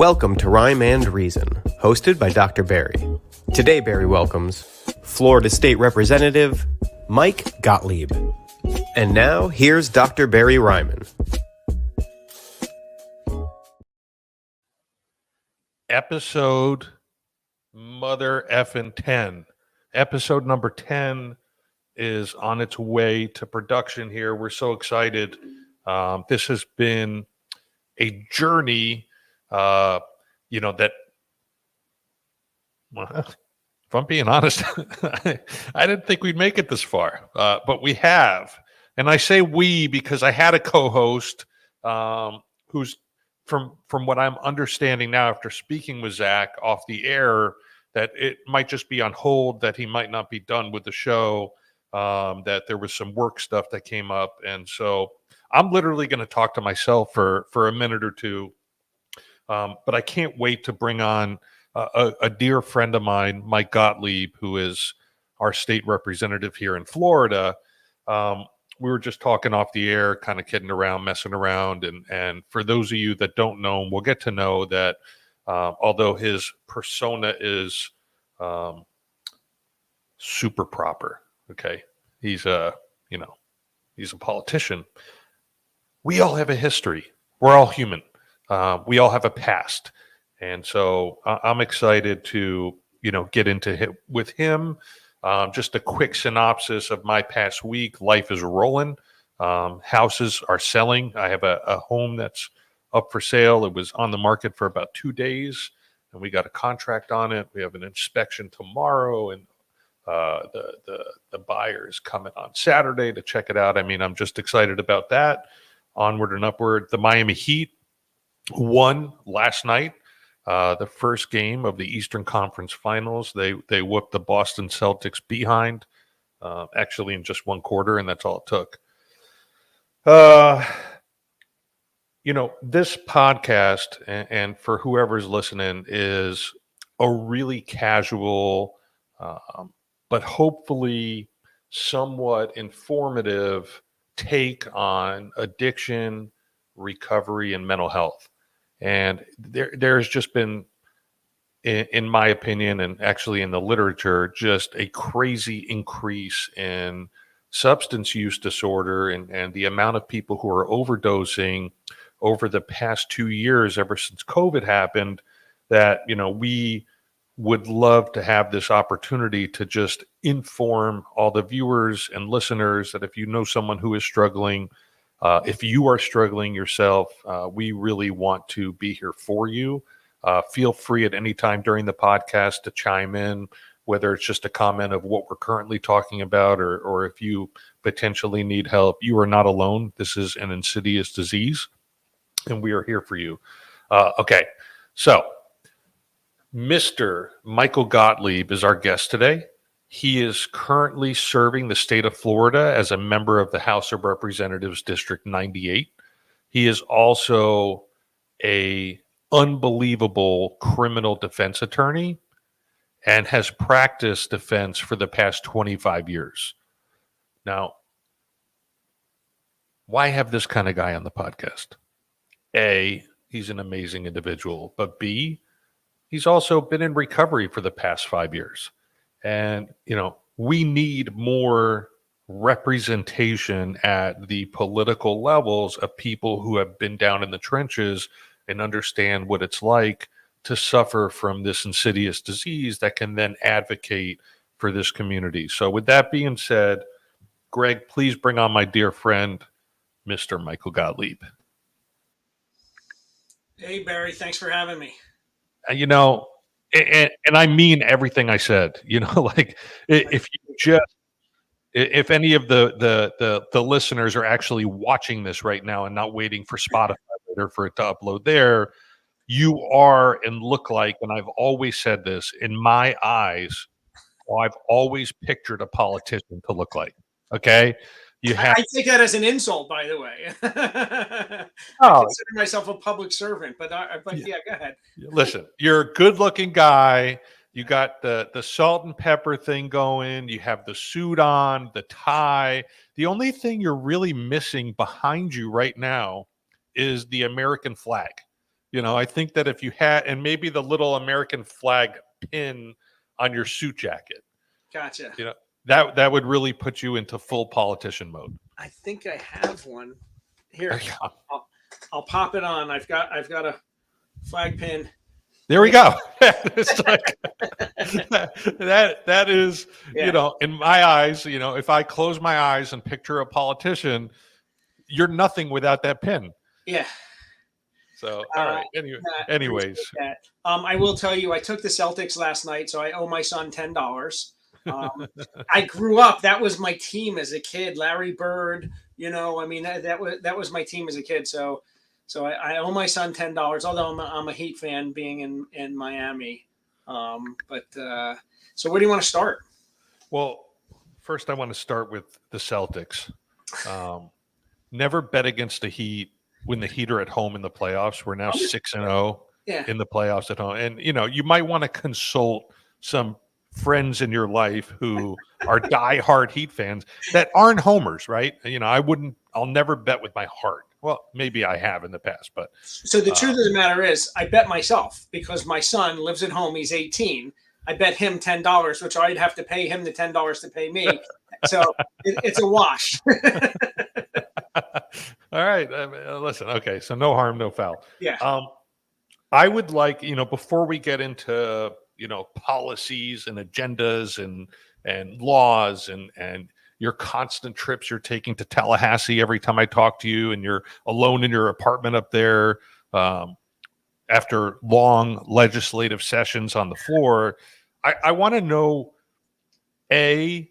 Welcome to Rhyme and Reason, hosted by Dr. Barry. Today, Barry welcomes Florida State Representative Mike Gottlieb. And now, here's Dr. Barry Ryman. Episode Mother Effin' 10. Episode number 10 is on its way to production here. We're so excited. This has been a journey, that, well, if I'm being honest, I didn't think we'd make it this far, but we have. And I say we because I had a co-host who's, from what I'm understanding now after speaking with Zach off the air, that it might just be on hold, that he might not be done with the show, that there was some work stuff that came up. And so I'm literally going to talk to myself for a minute or two. But I can't wait to bring on a dear friend of mine, Mike Gottlieb, who is our state representative here in Florida. We were just talking off the air, kind of kidding around, messing around. And for those of you that don't know him, we'll get to know that although his persona is super proper, okay, he's a politician. We all have a history. We're all human. We all have a past. And so I'm excited to, get into it with him. Just a quick synopsis of my past week. Life is rolling. Houses are selling. I have a home that's up for sale. It was on the market for about 2 days, and we got a contract on it. We have an inspection tomorrow, and the buyer is coming on Saturday to check it out. I mean, I'm just excited about that. Onward and upward. The Miami Heat won last night. The first game of the Eastern Conference Finals. They whooped the Boston Celtics behind, actually in just one quarter, and that's all it took. This podcast, and for whoever's listening, is a really casual, but hopefully somewhat informative take on addiction, recovery, and mental health. And there's just been, in my opinion, and actually in the literature, just a crazy increase in substance use disorder and the amount of people who are overdosing over the past 2 years, ever since COVID happened, that, we would love to have this opportunity to just inform all the viewers and listeners that if you know someone who is struggling, if you are struggling yourself, we really want to be here for you. Feel free at any time during the podcast to chime in, whether it's just a comment of what we're currently talking about, or if you potentially need help. You are not alone. This is an insidious disease, and we are here for you. Okay, so Mr. Michael Gottlieb is our guest today. He is currently serving the state of Florida as a member of the House of Representatives District 98. He is also a unbelievable criminal defense attorney and has practiced defense for the past 25 years. Now, why have this kind of guy on the podcast? A, he's an amazing individual, but B, he's also been in recovery for the past 5 years. And, we need more representation at the political levels of people who have been down in the trenches and understand what it's like to suffer from this insidious disease that can then advocate for this community. So with that being said, Greg, please bring on my dear friend, Mr. Michael Gottlieb. Hey, Barry, thanks for having me. And I mean everything I said, if any of the listeners are actually watching this right now and not waiting for Spotify later for it to upload there, you are and look like, and I've always said this, in my eyes, I've always pictured a politician to look like. Okay. I take that as an insult, by the way. I consider myself a public servant, but yeah, go ahead. Listen, you're a good-looking guy. You got the salt and pepper thing going. You have the suit on, the tie. The only thing you're really missing behind you right now is the American flag. I think that if you had, and maybe the little American flag pin on your suit jacket, Gotcha. that would really put you into full politician mode. I think I have one here. Yeah. I'll pop it on. I've got a flag pin. There we go. It's like that is, in my eyes, if I close my eyes and picture a politician, you're nothing without that pin. Yeah. So, all right. Anyways, I will tell you, I took the Celtics last night, so I owe my son $10. I grew up. That was my team as a kid. Larry Bird. That was my team as a kid. So I owe my son $10. Although I'm a Heat fan, being in Miami. So where do you want to start? Well, first I want to start with the Celtics. Never bet against the Heat when the Heat are at home in the playoffs. We're now 6-0 in the playoffs at home. And, you might want to consult some friends in your life who are diehard Heat fans that aren't homers, right? I'll never bet with my heart. Well, maybe I have in the past, but. So the truth of the matter is I bet myself because my son lives at home. He's 18. I bet him $10, which I'd have to pay him the $10 to pay me. So it's a wash. All right. Listen, okay. So no harm, no foul. Yeah. I would like, before we get into, policies and agendas and laws and your constant trips you're taking to Tallahassee every time I talk to you, and you're alone in your apartment up there after long legislative sessions on the floor. I want to know, a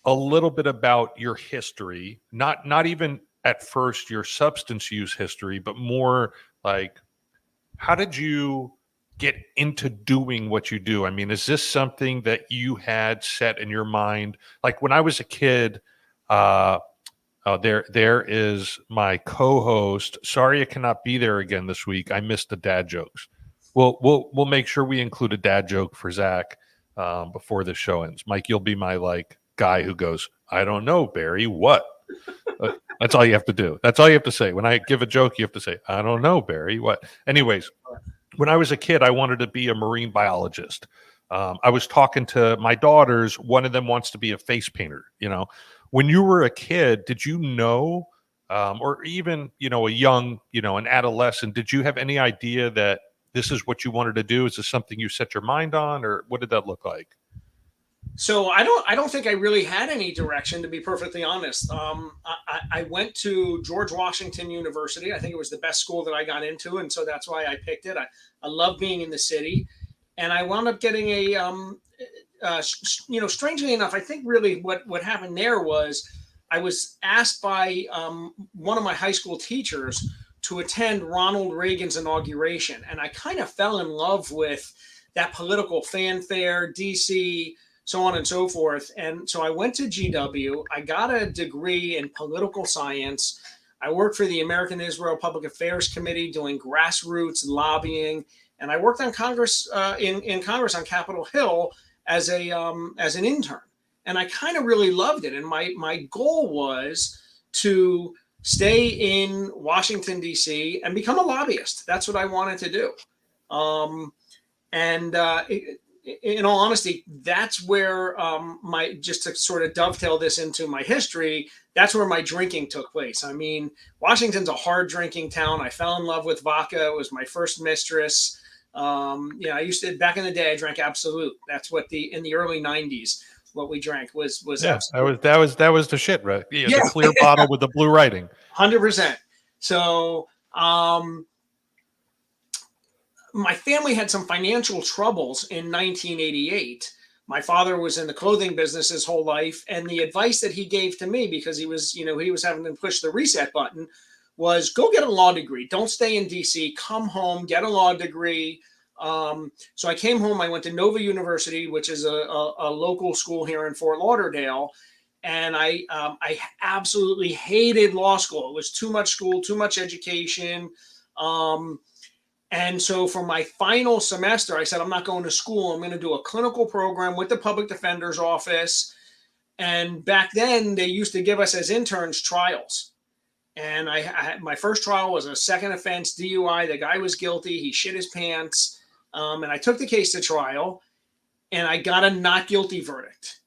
little bit about your history, not even at first your substance use history, but more like, how did you get into doing what you do? I mean, is this something that you had set in your mind? Like when I was a kid, there is my co-host. Sorry I cannot be there again this week. I missed the dad jokes. We'll make sure we include a dad joke for Zach before the show ends. Mike, you'll be my guy who goes, I don't know, Barry, what? That's all you have to do. That's all you have to say. When I give a joke, you have to say, I don't know, Barry, what? Anyways, when I was a kid, I wanted to be a marine biologist. I was talking to my daughters. One of them wants to be a face painter. When you were a kid, did you know, or even, a young, an adolescent, did you have any idea that this is what you wanted to do? Is this something you set your mind on, or what did that look like? So I don't think I really had any direction, to be perfectly honest. I went to George Washington University. I think it was the best school that I got into, and so that's why I picked it. I love being in the city, and I wound up getting strangely enough, I think really what happened there was I was asked by one of my high school teachers to attend Ronald Reagan's inauguration, and I kind of fell in love with that political fanfare, DC, so on and so forth. And so I went to GW. I got a degree in political science. I worked for the American Israel Public Affairs Committee doing grassroots lobbying. And I worked on Congress, in Congress on Capitol Hill as an intern. And I kind of really loved it. And my goal was to stay in Washington, D.C. and become a lobbyist. That's what I wanted to do. In all honesty, that's where just to sort of dovetail this into my history, that's where my drinking took place. I mean, Washington's a hard drinking town. I fell in love with vodka. It was my first mistress. I used to, back in the day, I drank Absolute. That's what in the early 90s, what we drank was Absolute. That was the shit, right? Yeah. The clear bottle with the blue writing. 100%. So, my family had some financial troubles in 1988. My father was in the clothing business his whole life. And the advice that he gave to me, because he was having to push the reset button, was go get a law degree. Don't stay in DC, come home, get a law degree. So I came home, I went to Nova University, which is a local school here in Fort Lauderdale. And I absolutely hated law school. It was too much school, too much education. And so for my final semester, I said, I'm not going to school. I'm going to do a clinical program with the public defender's office. And back then they used to give us as interns trials. And my first trial was a second offense DUI. The guy was guilty. He shit his pants. And I took the case to trial, and I got a not guilty verdict.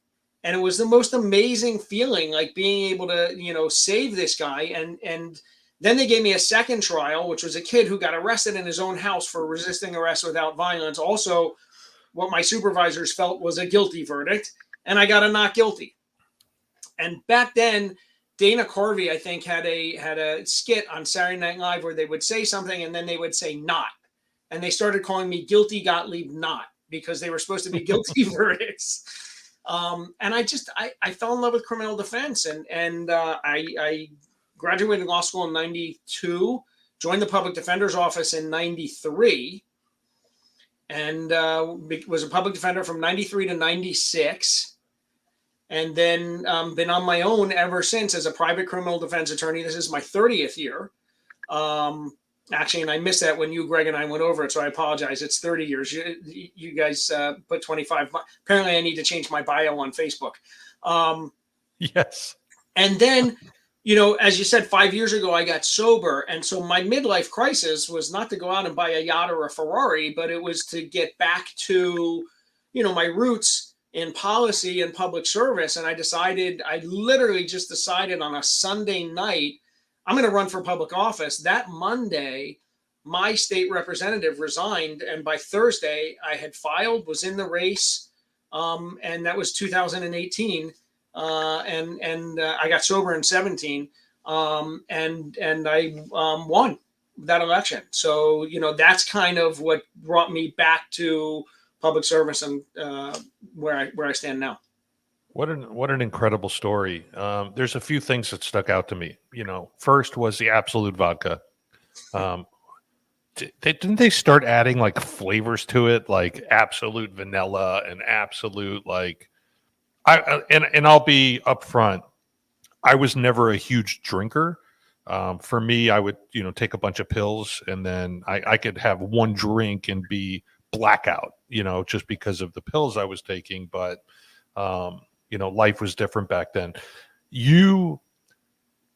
And it was the most amazing feeling, like being able to, save this guy. And then they gave me a second trial, which was a kid who got arrested in his own house for resisting arrest without violence. Also, what my supervisors felt was a guilty verdict, and I got a not guilty. And back then, Dana Carvey, I think, had a skit on Saturday Night Live where they would say something and then they would say not. And they started calling me Guilty Gottlieb Not, because they were supposed to be guilty verdicts. And I fell in love with criminal defense. And I graduated law school in 92, joined the public defender's office in 93, and was a public defender from 93 to 96. And then been on my own ever since as a private criminal defense attorney. This is my 30th year. Actually, and I missed that when you, Greg, and I went over it, so I apologize. It's 30 years. You guys put 25. Apparently, I need to change my bio on Facebook. Yes. And then, as you said, 5 years ago, I got sober. And so my midlife crisis was not to go out and buy a yacht or a Ferrari, but it was to get back to, my roots in policy and public service. And I literally just decided on a Sunday night, I'm going to run for public office. That Monday, my state representative resigned. And by Thursday, I had filed, was in the race. And that was 2018. And I got sober in 17. And I won that election. So, that's kind of what brought me back to public service and where I stand now. What an incredible story. There's a few things that stuck out to me. First was the Absolute vodka. Didn't they start adding like flavors to it, like Absolute vanilla and Absolute and I'll be upfront. I was never a huge drinker. For me, I would take a bunch of pills and then I could have one drink and be blackout, just because of the pills I was taking. But, life was different back then. You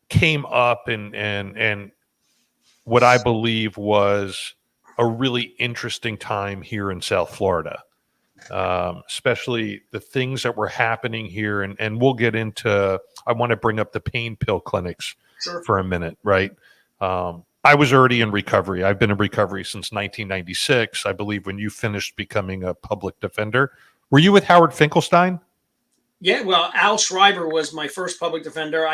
came up and what I believe was a really interesting time here in South Florida, especially the things that were happening here. And we'll get into, I want to bring up the pain pill clinics for a minute, right? I was already in recovery. I've been in recovery since 1996. I believe when you finished becoming a public defender. Were you with Howard Finkelstein? Yeah, well, Al Schreiber was my first public defender.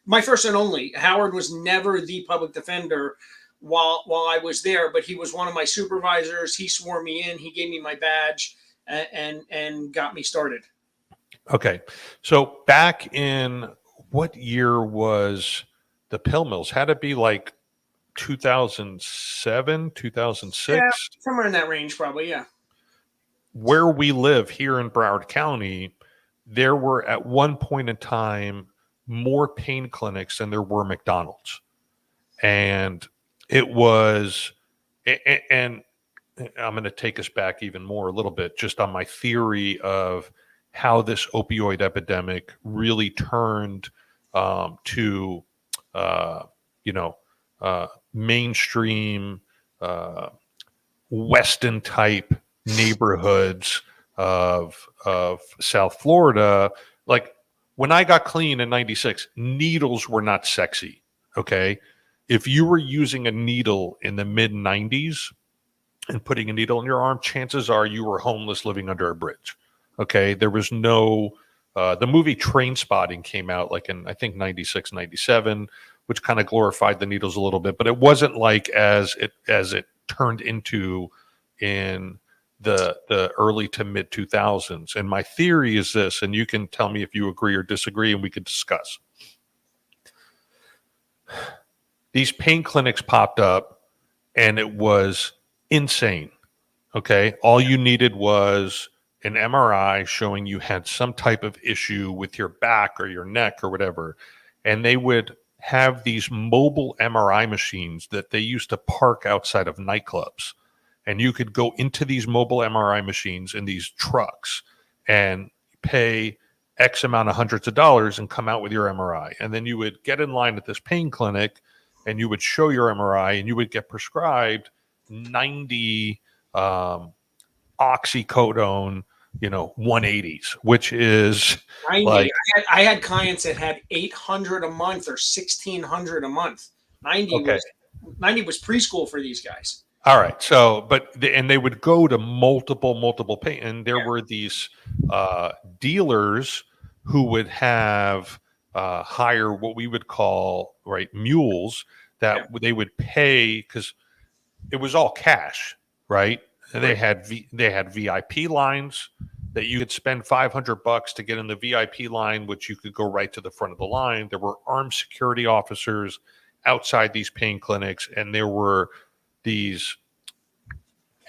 My first and only. Howard was never the public defender while I was there, but he was one of my supervisors. He swore me in. He gave me my badge and got me started. Okay, so back in what year was the pill mills? Had to be like 2007, 2006? Yeah, somewhere in that range, probably, yeah. Where we live here in Broward County, there were at one point in time more pain clinics than there were McDonald's. And it was, and I'm going to take us back even more a little bit, just on my theory of how this opioid epidemic really turned to mainstream Weston type neighborhoods of South Florida. Like when I got clean in 96, needles were not sexy. Okay. If you were using a needle in the mid 90s and putting a needle in your arm, chances are you were homeless living under a bridge. Okay. There was no, the movie Train Spotting came out like in, I think 96, 97, which kind of glorified the needles a little bit, but it wasn't like as it turned into in the early to mid 2000s. And my theory is this, and you can tell me if you agree or disagree and we could discuss. These pain clinics popped up and it was insane. Okay. All you needed was an MRI showing you had some type of issue with your back or your neck or whatever. And they would have these mobile MRI machines that they used to park outside of nightclubs. And you could go into these mobile MRI machines in these trucks and pay X amount of hundreds of dollars and come out with your MRI. And then you would get in line at this pain clinic and you would show your MRI and you would get prescribed 90 oxycodone, 180s, which is 90. like, I had clients that had 800 a month or 1600 a month. 90 okay. was preschool for these guys. All right. So, and they would go to multiple pain, and there were these dealers who would have hire what we would call mules that they would pay, because it was all cash, right? And they had VIP lines that you could spend $500 to get in the VIP line, which you could go right to the front of the line. There were armed security officers outside these pain clinics, and there were these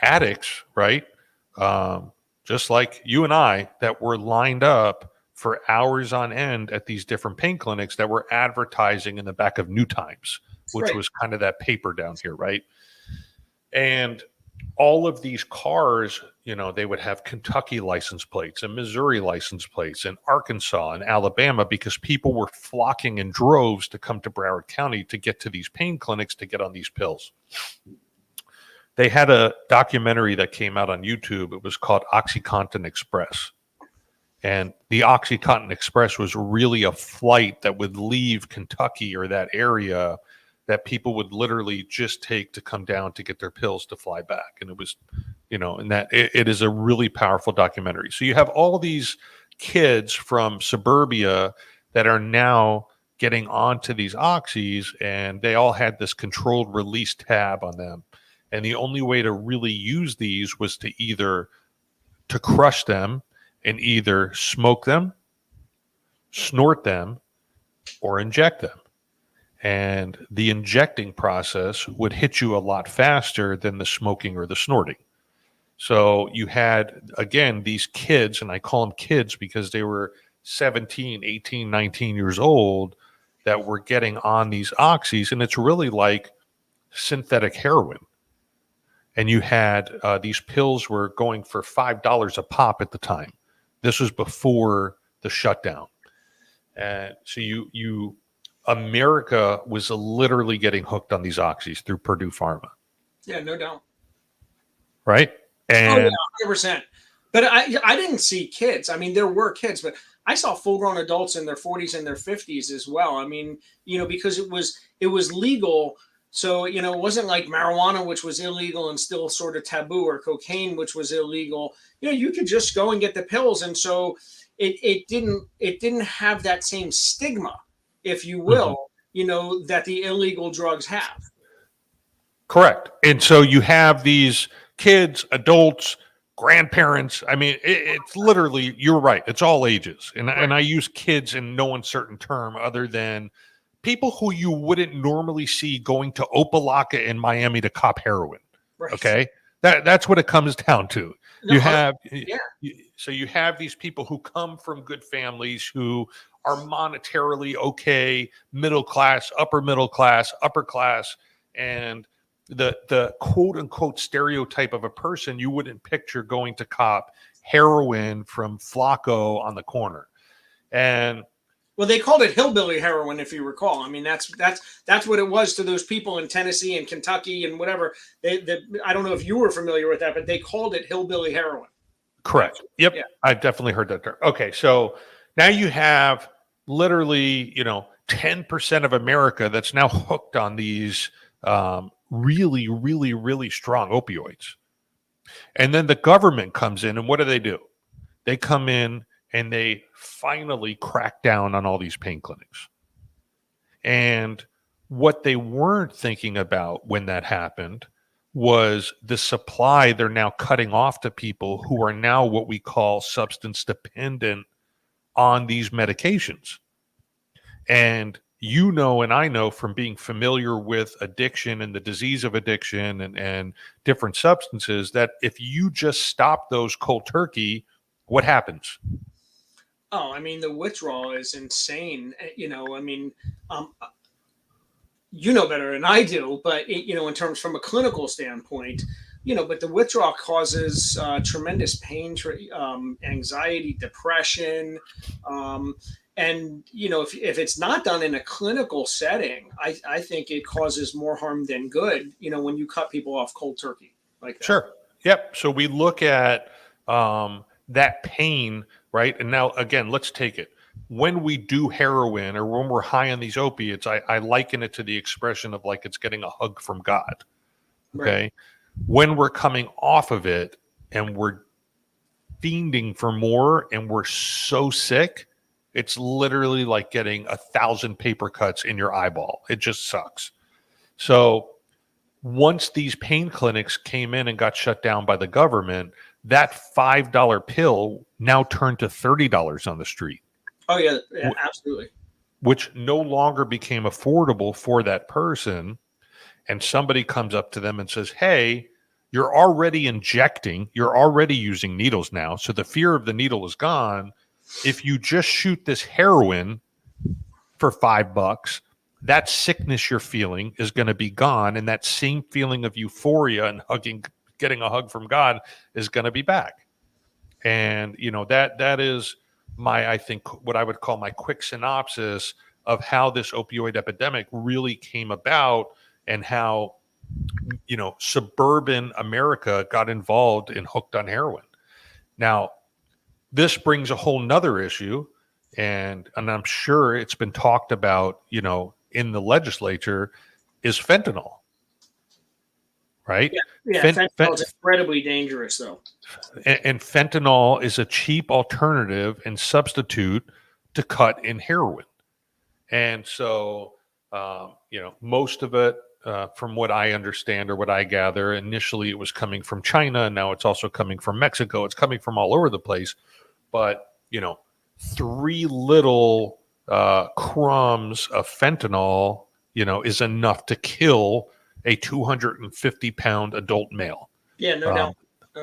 addicts, right? Just like you and I, that were lined up for hours on end at these different pain clinics that were advertising in the back of New Times, which was kind of that paper down here, right? And all of these cars, they would have Kentucky license plates and Missouri license plates and Arkansas and Alabama, because people were flocking in droves to come to Broward County to get to these pain clinics to get on these pills. They had a documentary that came out on YouTube. It was called Oxycontin Express. And the Oxycontin Express was really a flight that would leave Kentucky or that area that people would literally just take to come down to get their pills to fly back. And it was, and that it is a really powerful documentary. So you have all these kids from suburbia that are now getting onto these oxys, and they all had this controlled release tab on them. And the only way to really use these was to crush them and either smoke them, snort them, or inject them. And the injecting process would hit you a lot faster than the smoking or the snorting. So you had, again, these kids, and I call them kids because they were 17, 18, 19 years old, that were getting on these oxys. And it's really like synthetic heroin. And you had these pills were going for $5 a pop at the time. This was before the shutdown. And so America was literally getting hooked on these oxys through Purdue Pharma. Yeah, no doubt. Right? And 100%. But I didn't see kids. I mean, there were kids, but I saw full-grown adults in their 40s and their 50s as well. I mean, because it was legal. So, it wasn't like marijuana, which was illegal and still sort of taboo, or cocaine, which was illegal. You could just go and get the pills. And so it didn't have that same stigma, if you will, that the illegal drugs have. Correct. And so you have these kids, adults, grandparents. I mean, it's literally, you're right. It's all ages. And I use kids in no uncertain term other than people who you wouldn't normally see going to Opelika in Miami to cop heroin. Right. Okay. That's what it comes down to. No, so you have these people who come from good families, who are monetarily okay, middle class, upper class, and the quote unquote stereotype of a person you wouldn't picture going to cop heroin from Flacco on the corner. And well, they called it hillbilly heroin, if you recall. I mean, that's what it was to those people in Tennessee and Kentucky and whatever. I don't know if you were familiar with that, but they called it hillbilly heroin. Correct. Yep. Yeah. I've definitely heard that term. Okay. So now you have literally, 10% of America that's now hooked on these really, really, really strong opioids. And then the government comes in, and what do? They come in and they finally crack down on all these pain clinics. And what they weren't thinking about when that happened was the supply they're now cutting off to people who are now what we call substance dependent on these medications. And and I know from being familiar with addiction and the disease of addiction and different substances, that if you just stop those cold turkey, what happens? Oh, I mean, the withdrawal is insane. I mean, you know better than I do, but in terms from a clinical standpoint, but the withdrawal causes tremendous pain, anxiety, depression. And if it's not done in a clinical setting, I think it causes more harm than good, when you cut people off cold turkey like that. Sure. Yep. So we look at that pain, right? And now, again, let's take it. When we do heroin or when we're high on these opiates, I liken it to the expression of like it's getting a hug from God. Okay. Right. When we're coming off of it and we're fiending for more and we're so sick, it's literally like getting 1,000 paper cuts in your eyeball. It just sucks. So once these pain clinics came in and got shut down by the government, that $5 pill now turned to $30 on the street. Oh, yeah, absolutely. Which no longer became affordable for that person. And somebody comes up to them and says, hey, you're already injecting, you're already using needles now. So the fear of the needle is gone. If you just shoot this heroin for $5, that sickness you're feeling is going to be gone. And that same feeling of euphoria and getting a hug from God is going to be back. And, that is I think what I would call my quick synopsis of how this opioid epidemic really came about and how, suburban America got involved in hooked on heroin. Now, this brings a whole nother issue, and I'm sure it's been talked about, in the legislature, is fentanyl, right? Yeah, fentanyl is incredibly dangerous, though. And fentanyl is a cheap alternative and substitute to cut in heroin. And so, most of it, from what I understand or what I gather, initially it was coming from China, and now it's also coming from Mexico. It's coming from all over the place. But, 3 little crumbs of fentanyl, is enough to kill a 250-pound adult male. Yeah, no doubt.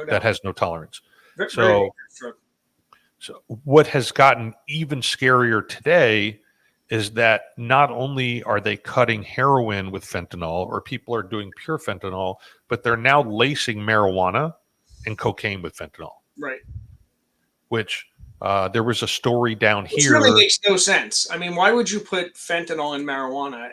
That has no tolerance. So what has gotten even scarier today is that not only are they cutting heroin with fentanyl, or people are doing pure fentanyl, but they're now lacing marijuana and cocaine with fentanyl. Right. Which there was a story down here. It really makes no sense. I mean, why would you put fentanyl in marijuana?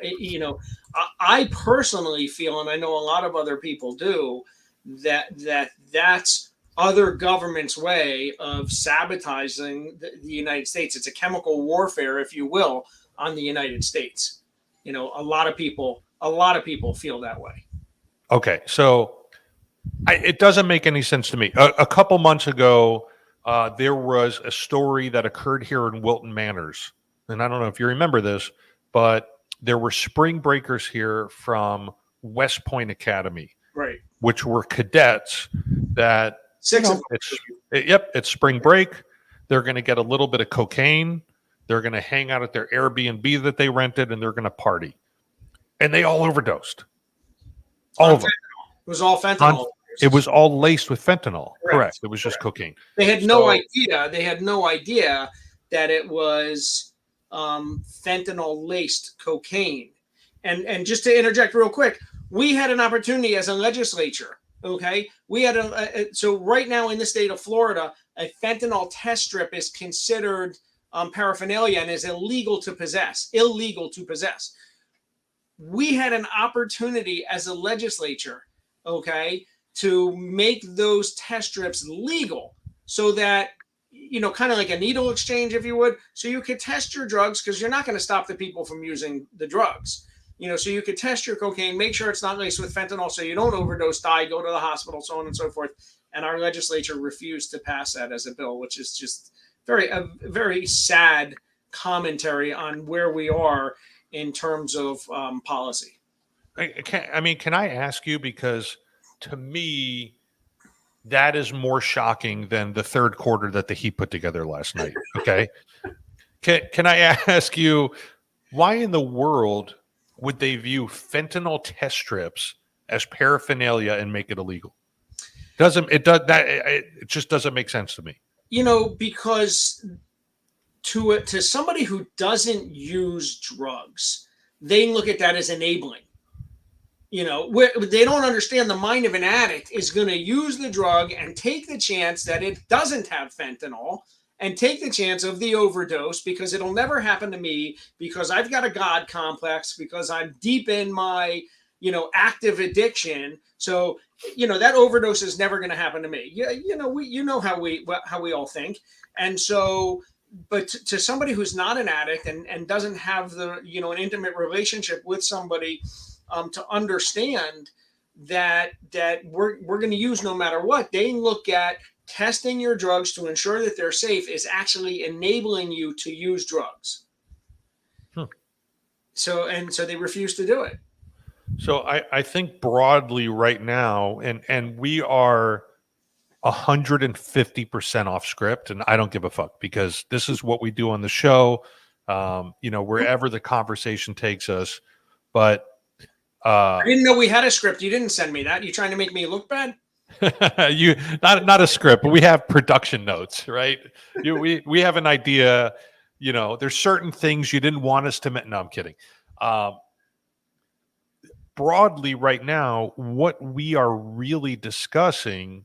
I personally feel, and I know a lot of other people do, that's other governments' way of sabotaging the United States. It's a chemical warfare, if you will, on the United States. A lot of people feel that way. Okay, so it doesn't make any sense to me. A couple months ago, there was a story that occurred here in Wilton Manors, and I don't know if you remember this, but there were spring breakers here from West Point Academy, right? Which were cadets that it's spring break. They're going to get a little bit of cocaine. They're going to hang out at their Airbnb that they rented, and they're going to party. And they all overdosed. All of them. It was all fentanyl. It was all laced with fentanyl. Correct. It was just cocaine. They had no idea. They had no idea that it was fentanyl laced cocaine. And just to interject real quick, we had an opportunity as a legislature. Okay, we had so right now in the state of Florida, a fentanyl test strip is considered paraphernalia and is illegal to possess. We had an opportunity as a legislature, okay, to make those test strips legal so that, kind of like a needle exchange, if you would, so you could test your drugs, because you're not going to stop the people from using the drugs. So you could test your cocaine, make sure it's not laced with fentanyl so you don't overdose, die, go to the hospital, so on and so forth. And our legislature refused to pass that as a bill, which is just a very sad commentary on where we are in terms of policy. Can I ask you, because to me, that is more shocking than the third quarter that the Heat put together last night. Okay. Can I ask you, why in the world would they view fentanyl test strips as paraphernalia and make it illegal? It just doesn't make sense to me. Because to somebody who doesn't use drugs, they look at that as enabling. They don't understand the mind of an addict is going to use the drug and take the chance that it doesn't have fentanyl and take the chance of the overdose because it'll never happen to me because I've got a God complex, because I'm deep in my, active addiction. So, that overdose is never going to happen to me. Yeah. How we all think. And so, but to somebody who's not an addict and doesn't have the, an intimate relationship with somebody, to understand that we're going to use no matter what, they look at testing your drugs to ensure that they're safe is actually enabling you to use drugs. So they refuse to do it. So I think broadly right now, and we are 150% off script, and I don't give a fuck because this is what we do on the show. Wherever the conversation takes us. But I didn't know we had a script. You didn't send me that. You trying to make me look bad? You not a script, but we have production notes, right? We have an idea. There's certain things you didn't want us to. No, I'm kidding. Broadly, right now, what we are really discussing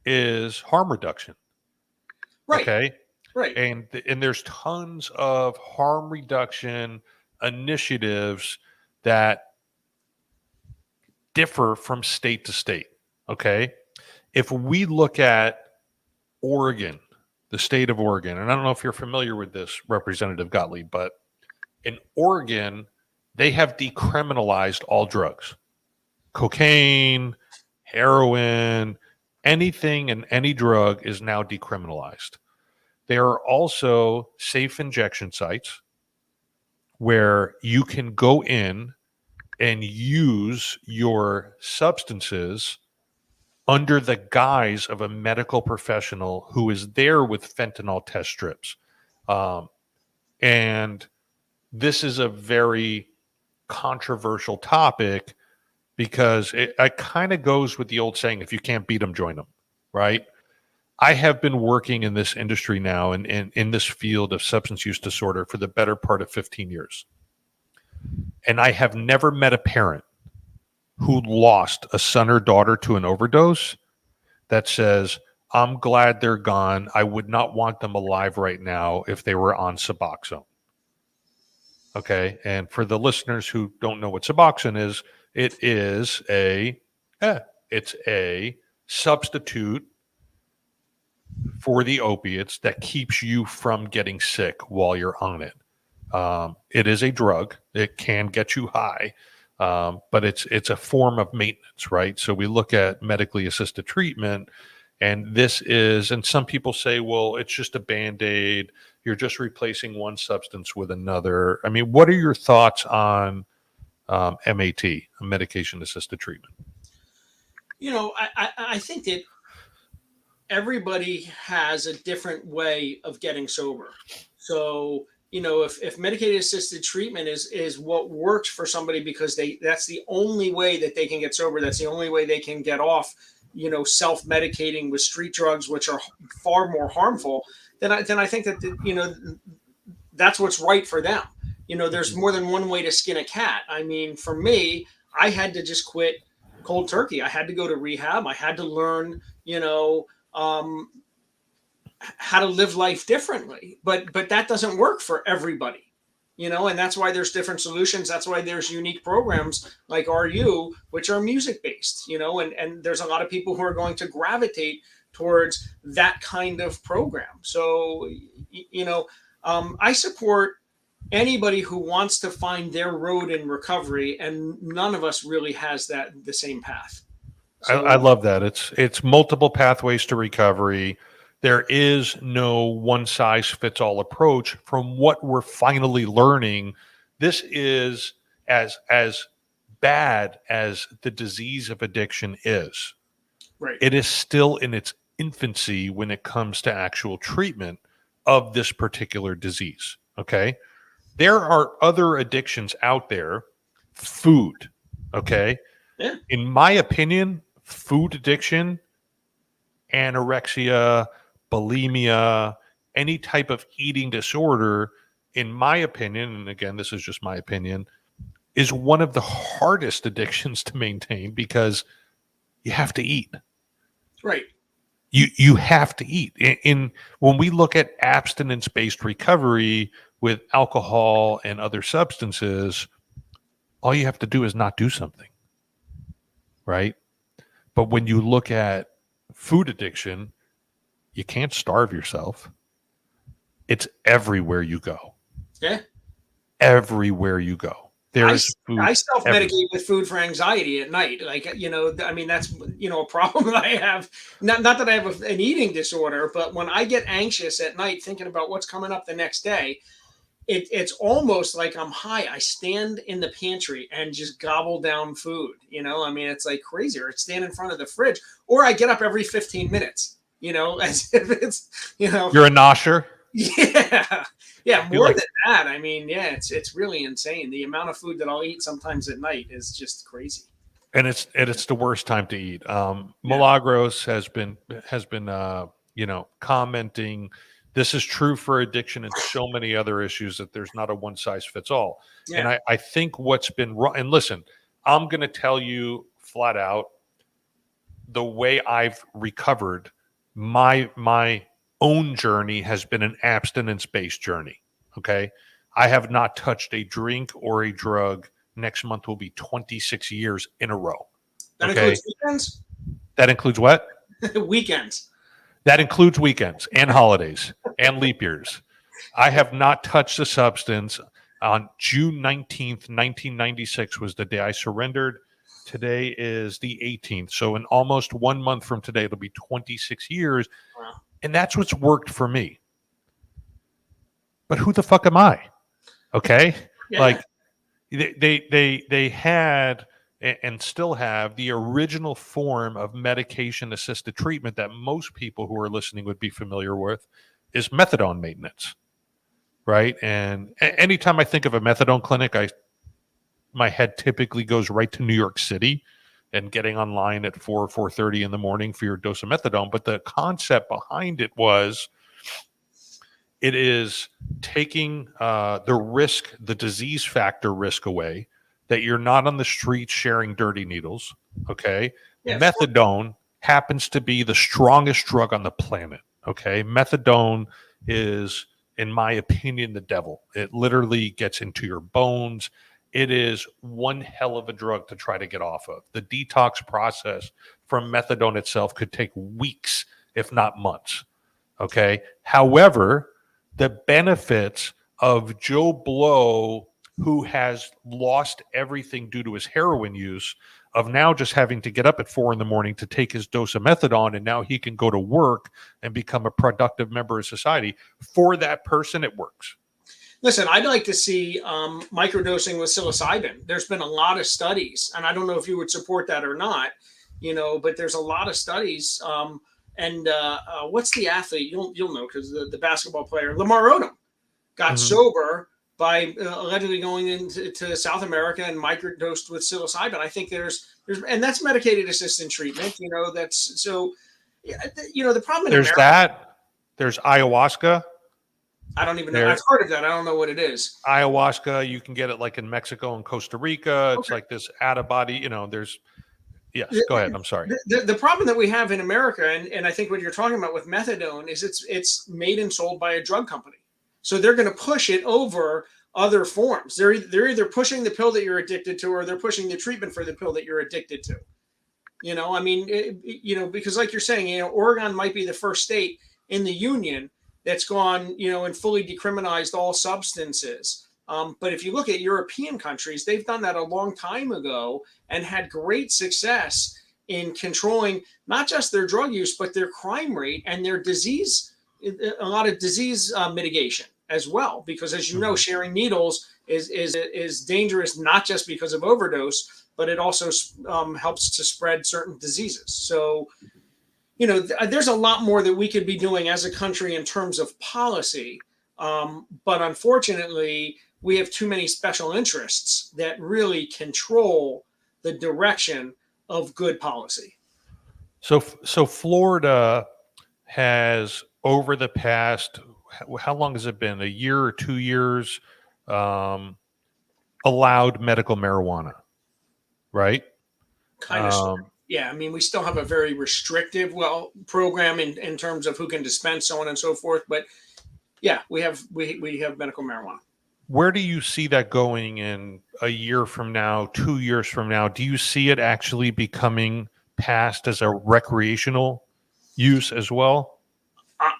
is harm reduction. Right. Okay. Right. And there's tons of harm reduction initiatives that differ from state to state. Okay. If we look at Oregon, the state of Oregon, and I don't know if you're familiar with this, Representative Gottlieb, but in Oregon, they have decriminalized all drugs, cocaine, heroin, anything and any drug is now decriminalized. There are also safe injection sites where you can go in and use your substances under the guise of a medical professional who is there with fentanyl test strips. And this is a very controversial topic because it kind of goes with the old saying, if you can't beat them, join them, right? I have been working in this industry now and in this field of substance use disorder for the better part of 15 years. And I have never met a parent who lost a son or daughter to an overdose that says, I'm glad they're gone. I would not want them alive right now if they were on Suboxone. Okay. And for the listeners who don't know what Suboxone is, it's a substitute for the opiates that keeps you from getting sick while you're on it. It is a drug. It can get you high, but it's a form of maintenance, right? So we look at medically assisted treatment, and and some people say, well, it's just a Band-Aid. You're just replacing one substance with another. I mean, what are your thoughts on MAT, medication-assisted treatment? I think that everybody has a different way of getting sober. So, if medicated assisted treatment is what works for somebody because that's the only way that they can get sober. That's the only way they can get off, self-medicating with street drugs, which are far more harmful. Then I think that, that's what's right for them. There's more than one way to skin a cat. I mean, for me, I had to just quit cold turkey. I had to go to rehab. I had to learn, how to live life differently, but that doesn't work for everybody, and that's why there's different solutions. That's why there's unique programs like RU, which are music based, and there's a lot of people who are going to gravitate towards that kind of program. So, I support anybody who wants to find their road in recovery, and none of us really has the same path. So, I love that. It's multiple pathways to recovery. There is no one size fits all approach. From what we're finally learning, this is as bad as the disease of addiction is. Right. It is still in its infancy when it comes to actual treatment of this particular disease. Okay. There are other addictions out there. Food. Okay. Yeah. In my opinion, food addiction, anorexia, bulimia, any type of eating disorder, in my opinion, and again, this is just my opinion, is one of the hardest addictions to maintain because you have to eat. Right. You have to eat. In when we look at abstinence-based recovery with alcohol and other substances, all you have to do is not do something, right? But when you look at food addiction, you can't starve yourself. It's everywhere you go. Yeah. Everywhere you go. There's food. I self-medicate everywhere. with food for anxiety at night. Like, I mean, that's, a problem that I have. Not that I have an eating disorder, but when I get anxious at night thinking about what's coming up the next day, it's almost like I'm high. I stand in the pantry and just gobble down food. I mean, it's like crazy. Or stand in front of the fridge, or I get up every 15 minutes, as if it's, You're a nosher? Yeah. Yeah, You're more like, than that. I mean, yeah, it's really insane. The amount of food that I'll eat sometimes at night is just crazy. and it's the worst time to eat. Yeah. Milagros has been commenting this is true for addiction and so many other issues that there's not a one size fits all. Yeah. And I think what's been wrong, and listen, I'm going to tell you flat out the way I've recovered. My own journey has been an abstinence-based journey. Okay. I have not touched a drink or a drug. Next month will be 26 years in a row. That Okay. includes weekends? That includes what? Weekends. That includes weekends and holidays and leap years. I have not touched a substance. On June 19th, 1996 was the day I surrendered. Today is the 18th. So in almost 1 month from today, it'll be 26 years. Wow. And that's what's worked for me. But who the fuck am I? Okay. Yeah. Like they had and still have the original form of medication assisted treatment that most people who are listening would be familiar with is methadone maintenance. Right. And anytime I think of a methadone clinic, my head typically goes right to New York City and getting online at 4:30 in the morning for your dose of methadone. But the concept behind it was it is taking the risk, the disease factor risk away, that you're not on the street sharing dirty needles. Okay. Yeah, Methadone happens to be the strongest drug on the planet. Okay. Methadone is, in my opinion, the devil. It literally gets into your bones. It is one hell of a drug to try to get off of. The detox process from methadone itself could take weeks, if not months. Okay. However, the benefits of Joe Blow, who has lost everything due to his heroin use, of now just having to get up at 4 a.m. to take his dose of methadone, and now he can go to work and become a productive member of society. For that person, it works. Listen, I'd like to see microdosing with psilocybin. There's been a lot of studies, and I don't know if you would support that or not, but there's a lot of studies. What's the athlete? You'll know, because the basketball player, Lamar Odom, got sober by allegedly going into South America and microdosed with psilocybin. I think there's and that's medicated assisted treatment. That's so. The problem in America. There's ayahuasca. I don't even know. I've heard of that. I don't know what it is. Ayahuasca, you can get it like in Mexico and Costa Rica. It's like this out-of-body, there's... Yes, go ahead. I'm sorry. The problem that we have in America, and I think what you're talking about with methadone, is it's made and sold by a drug company. So they're going to push it over other forms. They're either pushing the pill that you're addicted to, or they're pushing the treatment for the pill that you're addicted to. Because like you're saying, Oregon might be the first state in the union that's gone, and fully decriminalized all substances. But if you look at European countries, they've done that a long time ago and had great success in controlling not just their drug use, but their crime rate and their disease, a lot of disease mitigation as well. Because as you know, sharing needles is dangerous, not just because of overdose, but it also helps to spread certain diseases. So, there's a lot more that we could be doing as a country in terms of policy. But unfortunately, we have too many special interests that really control the direction of good policy. So Florida has, over the past, how long has it been? A year or 2 years? allowed medical marijuana, right? Kind of. Yeah, I mean, we still have a very restrictive, program in terms of who can dispense, so on and so forth. But yeah, we have medical marijuana. Where do you see that going in a year from now, 2 years from now? Do you see it actually becoming passed as a recreational use as well?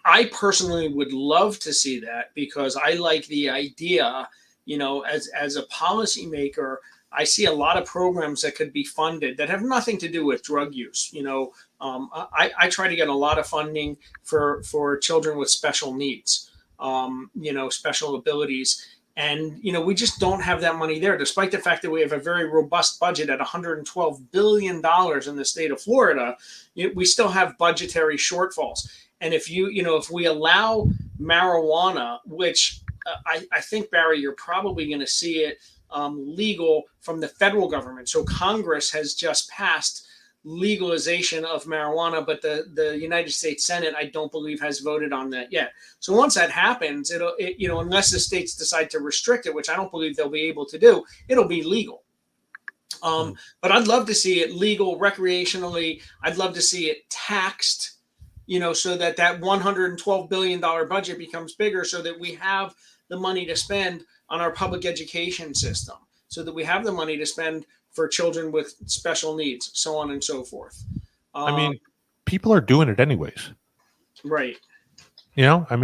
I personally would love to see that because I like the idea, as a policymaker, I see a lot of programs that could be funded that have nothing to do with drug use. I try to get a lot of funding for children with special needs, special abilities. And, we just don't have that money there, despite the fact that we have a very robust budget at $112 billion in the state of Florida. We still have budgetary shortfalls. And if if we allow marijuana, which I think, Barry, you're probably going to see it legal from the federal government. So Congress has just passed legalization of marijuana, but the United States Senate, I don't believe, has voted on that yet. So once that happens, unless the states decide to restrict it, which I don't believe they'll be able to do, it'll be legal. But I'd love to see it legal recreationally. I'd love to see it taxed, so that $112 billion budget becomes bigger, so that we have the money to spend on our public education system, so that we have the money to spend for children with special needs, so on and so forth. I mean, people are doing it anyways. Right.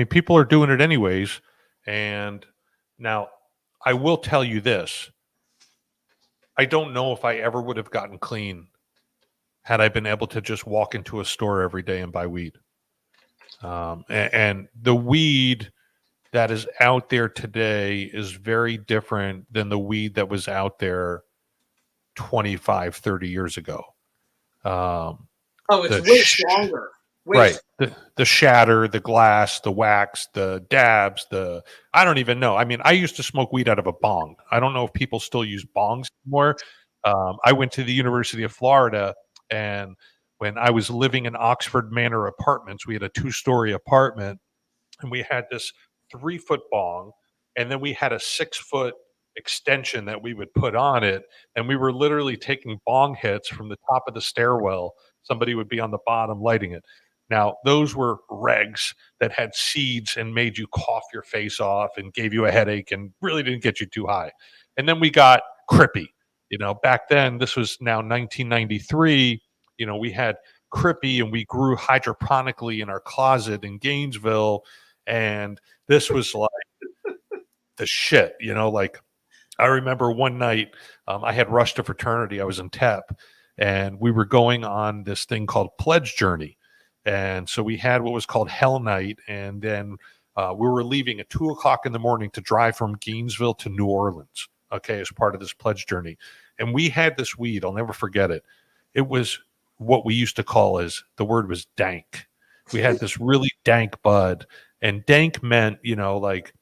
People are doing it anyways. And now I will tell you this. I don't know if I ever would have gotten clean had I been able to just walk into a store every day and buy weed. And the weed that is out there today is very different than the weed that was out there 25, 30 years ago. It's way stronger. Right. The shatter, the glass, the wax, the dabs, I don't even know. I mean, I used to smoke weed out of a bong. I don't know if people still use bongs anymore. I went to the University of Florida, and when I was living in Oxford Manor Apartments, we had a 2-story apartment, and we had this 3-foot bong, and then we had a 6-foot extension that we would put on it, and we were literally taking bong hits from the top of the stairwell. Somebody would be on the bottom lighting it. Now, those were regs that had seeds and made you cough your face off and gave you a headache and really didn't get you too high. And then we got Crippy. Back then, this was now 1993, we had Crippy, and we grew hydroponically in our closet in Gainesville. And this was like the shit, like I remember one night I had rushed to fraternity. I was in TEP, and we were going on this thing called Pledge Journey. And so we had what was called Hell Night. And then we were leaving at 2:00 in the morning to drive from Gainesville to New Orleans, as part of this Pledge Journey. And we had this weed. I'll never forget it. It was what we used to call the word was dank. We had this really dank bud. And dank meant, like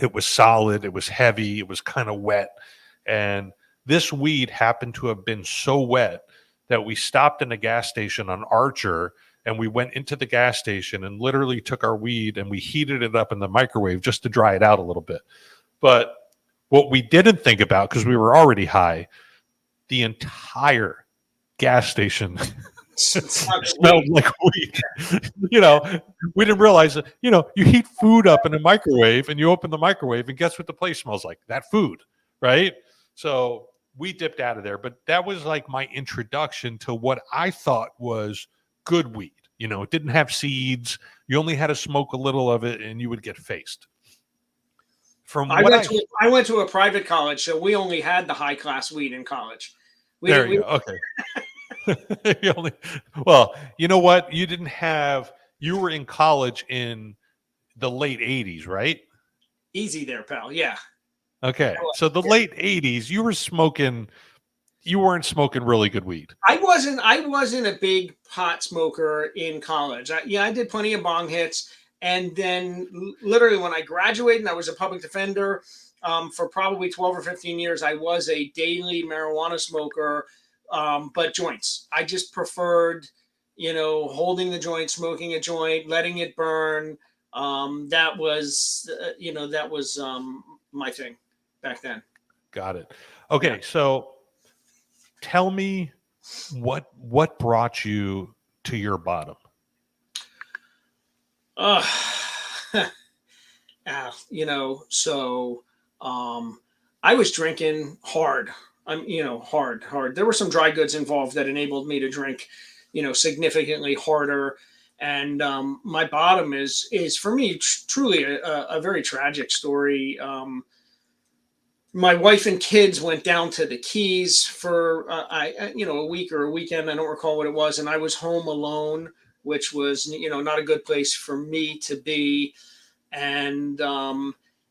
it was solid, it was heavy, it was kind of wet. And this weed happened to have been so wet that we stopped in a gas station on Archer, and we went into the gas station and literally took our weed and we heated it up in the microwave just to dry it out a little bit. But what we didn't think about, because we were already high, the entire gas station smelled like weed. We didn't realize that, you heat food up in a microwave and you open the microwave and guess what the place smells like? That food, right? So we dipped out of there, but that was like my introduction to what I thought was good weed. It didn't have seeds. You only had to smoke a little of it and you would get faced. I went to a private college, so we only had the high class weed in college. There you go. Okay. Well, you know what? You were in college in the late 80s, right? Easy there, pal. Yeah. Okay. So the late 80s, you weren't smoking really good weed. I wasn't a big pot smoker in college. I did plenty of bong hits. And then literally when I graduated and I was a public defender for probably 12 or 15 years, I was a daily marijuana smoker, but joints. I just preferred, holding the joint, smoking a joint, letting it burn. That was my thing back then. Got it. Okay. Yeah. So tell me what brought you to your bottom? Uh, so I was drinking hard. Hard. There were some dry goods involved that enabled me to drink, significantly harder. And my bottom is for me truly a very tragic story. My wife and kids went down to the Keys for a week or a weekend. I don't recall what it was, and I was home alone, which was not a good place for me to be. And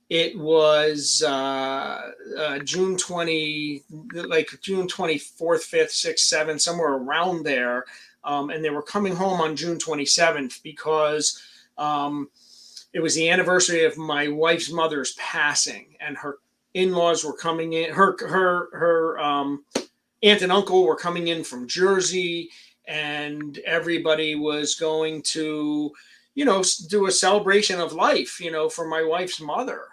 it was June 20, like June 24th, 5th, 6th, 7th, somewhere around there. And they were coming home on June 27th because it was the anniversary of my wife's mother's passing, and her in-laws were coming in. Her aunt and uncle were coming in from Jersey, and everybody was going to, do a celebration of life, for my wife's mother.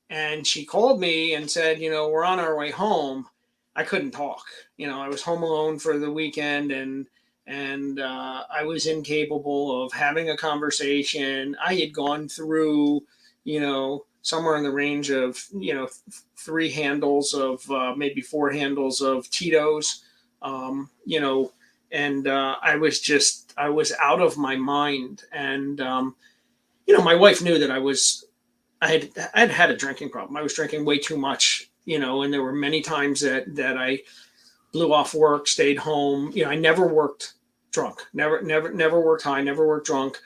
And she called me and said, we're on our way home. I couldn't talk. I was home alone for the weekend, and I was incapable of having a conversation. I had gone through, somewhere in the range of, 3 handles of maybe 4 handles of Tito's, and I was out of my mind. And, my wife knew that I had a drinking problem. I was drinking way too much, and there were many times that I blew off work, stayed home. I never worked drunk, never worked high, never worked drunk.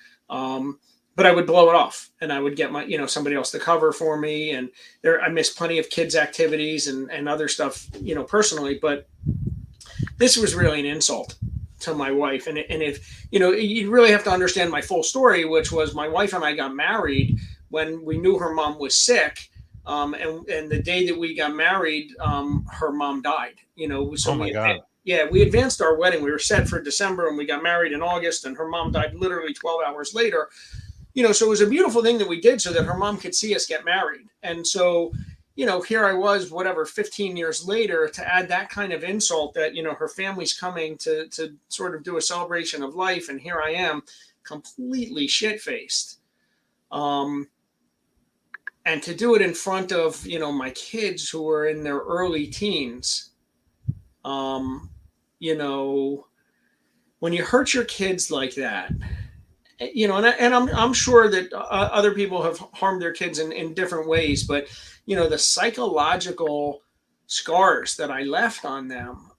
But I would blow it off, and I would get my, somebody else to cover for me. And I missed plenty of kids' activities and other stuff, personally. But this was really an insult to my wife. And if, you really have to understand my full story, which was my wife and I got married when we knew her mom was sick. And the day that we got married, her mom died, so Oh my God. we advanced our wedding. We were set for December, and we got married in August, and her mom died literally 12 hours later. So it was a beautiful thing that we did so that her mom could see us get married. And so, here I was, 15 years later, to add that kind of insult that, her family's coming to sort of do a celebration of life. And here I am completely shit-faced. And to do it in front of, my kids who were in their early teens, when you hurt your kids like that, and I'm sure that other people have harmed their kids in different ways, but the psychological scars that I left on them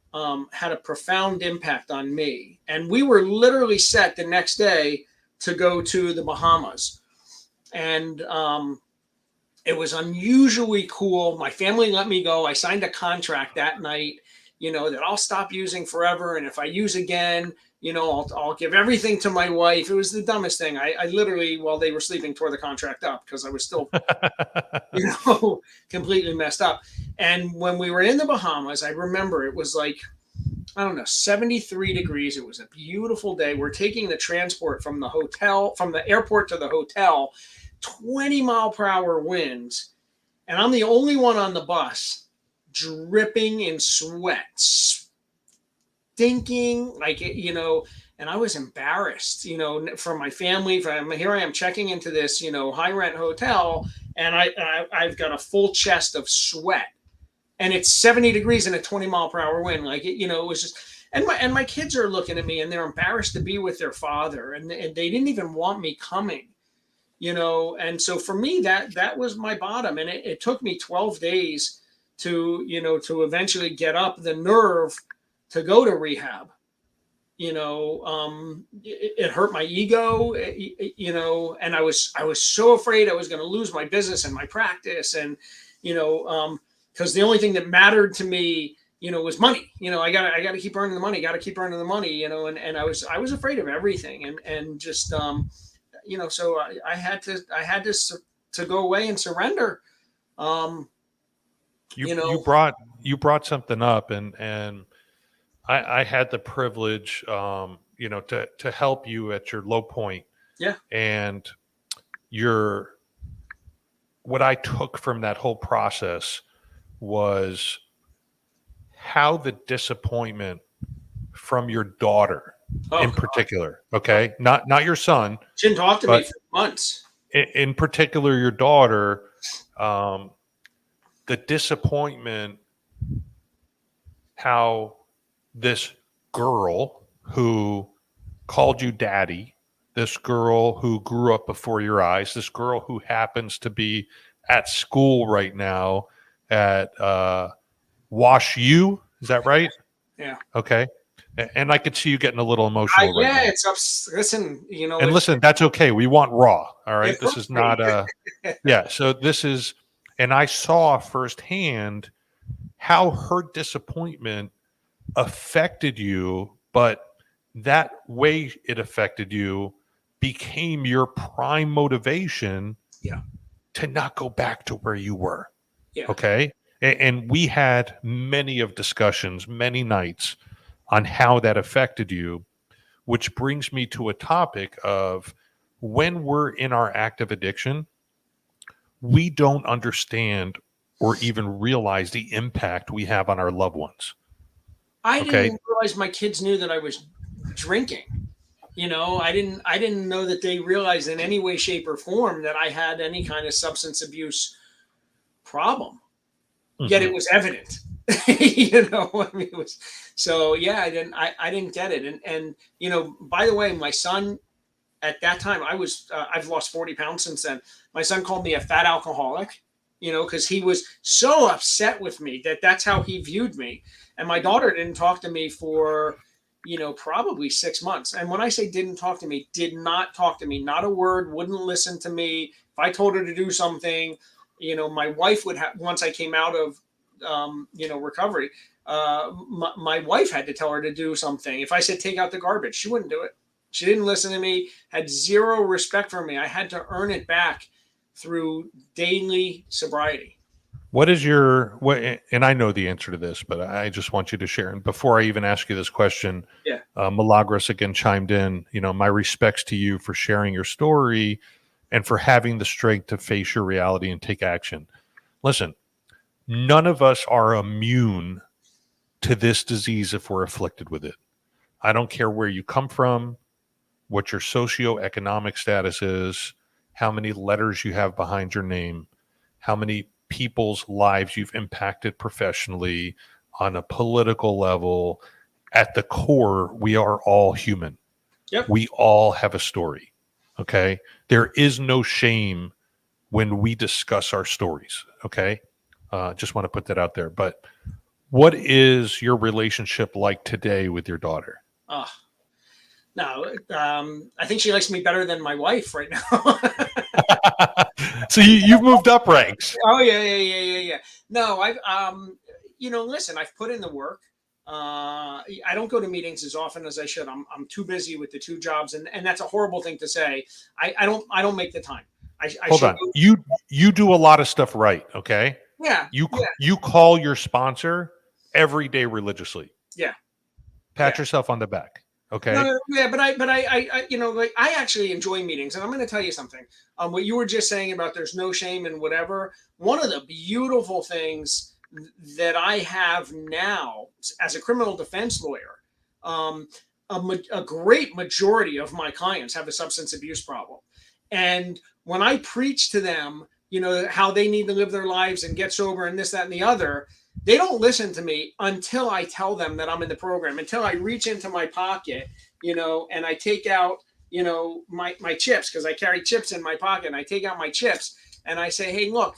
had a profound impact on me. And we were literally set the next day to go to the Bahamas, and it was unusually cool. My family let me go. I signed a contract that night, that I'll stop using forever, and if I use again, I'll give everything to my wife. It was the dumbest thing. I literally, while they were sleeping, tore the contract up because I was still, completely messed up. And when we were in the Bahamas, I remember it was like, I don't know, 73 degrees. It was a beautiful day. We're taking the transport from the airport to the hotel, 20-mile-per-hour winds. And I'm the only one on the bus dripping in sweat, stinking, and I was embarrassed, for my family. Here I am checking into this, high rent hotel, and I've got a full chest of sweat, and it's 70 degrees and a 20-mile-per-hour wind. It was just, and my kids are looking at me, and they're embarrassed to be with their father, and they didn't even want me coming, and so for me, that was my bottom. And it took me 12 days to eventually get up the nerve to go to rehab. It hurt my ego, and I was so afraid I was going to lose my business and my practice. And, because the only thing that mattered to me, was money. I got to keep earning the money, and I was afraid of everything. And just, so I had to go away and surrender. You brought something up, and I had the privilege, to help you at your low point. Yeah. And what I took from that whole process was how the disappointment from your daughter Oh, in God. particular, okay? Not your son, She didn't talk to me but for months. in particular your daughter, the disappointment, how this girl who called you daddy, this girl who grew up before your eyes, this girl who happens to be at school right now at Wash U, is that right? Yeah. Okay. And I could see you getting a little emotional right Yeah, now. it's listen, And listen, that's okay. We want raw. All right. it's This is not yeah. So this is, and I saw firsthand how her disappointment affected you, but that way it affected you became your prime motivation Yeah. to not go back to where you were. Yeah. Okay. And we had many of discussions, many nights on how that affected you, which brings me to a topic of when we're in our active addiction, we don't understand or even realize the impact we have on our loved ones. I Okay. didn't realize my kids knew that I was drinking. I didn't know that they realized in any way, shape, or form that I had any kind of substance abuse problem. Yet it was evident. I mean, it was so yeah, I didn't get it. And by the way, my son at that time, I've lost 40 pounds since then. My son called me a fat alcoholic, because he was so upset with me that's how he viewed me. And my daughter didn't talk to me for, probably 6 months. And when I say didn't talk to me, did not talk to me, not a word, wouldn't listen to me. If I told her to do something, my wife would have, once I came out of, recovery, my wife had to tell her to do something. If I said, take out the garbage, she wouldn't do it. She didn't listen to me, had zero respect for me. I had to earn it back through daily sobriety. What is your what? And I know the answer to this, but I just want you to share. And before I even ask you this question, Yeah. Milagros again chimed in. My respects to you for sharing your story and for having the strength to face your reality and take action. Listen, none of us are immune to this disease if we're afflicted with it. I don't care where you come from, what your socioeconomic status is, how many letters you have behind your name, how many people's lives you've impacted professionally, on a political level. At the core, we are all human. Yep. We all have a story. Okay. There is no shame when we discuss our stories. Okay. Just want to put that out there. But what is your relationship like today with your daughter? No, I think she likes me better than my wife right now. So you've moved up ranks. Oh yeah. No, I've listen, I've put in the work. I don't go to meetings as often as I should. I'm too busy with the two jobs, and that's a horrible thing to say. I don't make the time. Hold on. You do a lot of stuff right, okay? Yeah. You call your sponsor every day religiously. Yeah. Pat yourself on the back. Okay. No, yeah, but I actually enjoy meetings, and I'm going to tell you something. What you were just saying about there's no shame in whatever. One of the beautiful things that I have now as a criminal defense lawyer, a great majority of my clients have a substance abuse problem, and when I preach to them, how they need to live their lives and get sober and this, that, and the other. They don't listen to me until I tell them that I'm in the program, until I reach into my pocket, and I take out, my chips, because I carry chips in my pocket, and I take out my chips and I say, hey, look,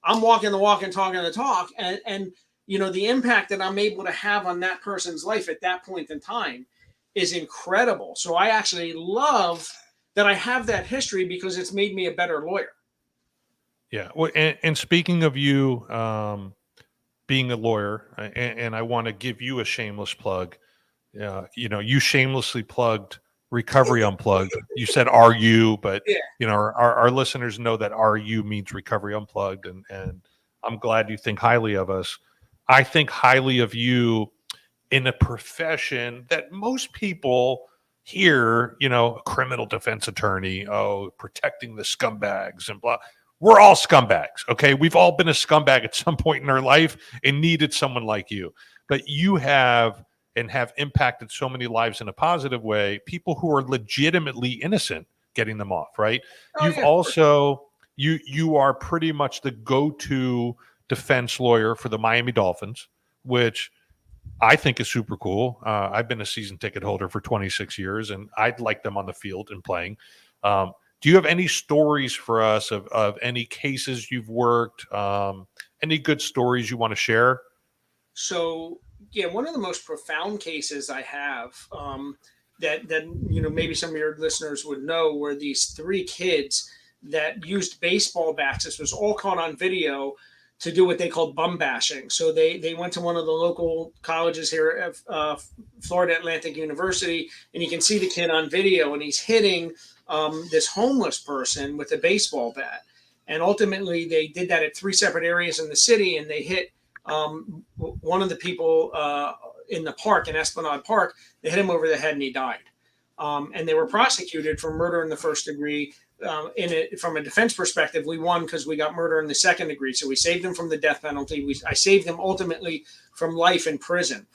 I'm walking the walk and talking the talk. And the impact that I'm able to have on that person's life at that point in time is incredible. So I actually love that I have that history because it's made me a better lawyer. Yeah. Well, and speaking of you, being a lawyer, and I want to give you a shameless plug. You shamelessly plugged Recovery Unplugged. You said RU, but Yeah. Our listeners know that RU means Recovery Unplugged, and I'm glad you think highly of us. I think highly of you in a profession that most people hear, a criminal defense attorney, protecting the scumbags and blah. We're all scumbags, okay? We've all been a scumbag at some point in our life and needed someone like you. But you have and have impacted so many lives in a positive way, people who are legitimately innocent getting them off, right? Oh You've yeah, also you are pretty much the go-to defense lawyer for the Miami Dolphins, which I think is super cool. I've been a season ticket holder for 26 years, and I'd like them on the field and playing. Do you have any stories for us of any cases you've worked? Any good stories you want to share? So yeah, one of the most profound cases I have, that you know, maybe some of your listeners would know, were these three kids that used baseball bats. This was all caught on video to do what they called bum bashing. So they went to one of the local colleges here at Florida Atlantic University, and you can see the kid on video, and he's hitting this homeless person with a baseball bat. And ultimately, they did that at three separate areas in the city, and they hit one of the people in the park, in Esplanade Park. They hit him over the head, and he died. And they were prosecuted for murder in the first degree. From a defense perspective, we won because we got murder in the second degree. So we saved them from the death penalty. I saved them ultimately from life in prison.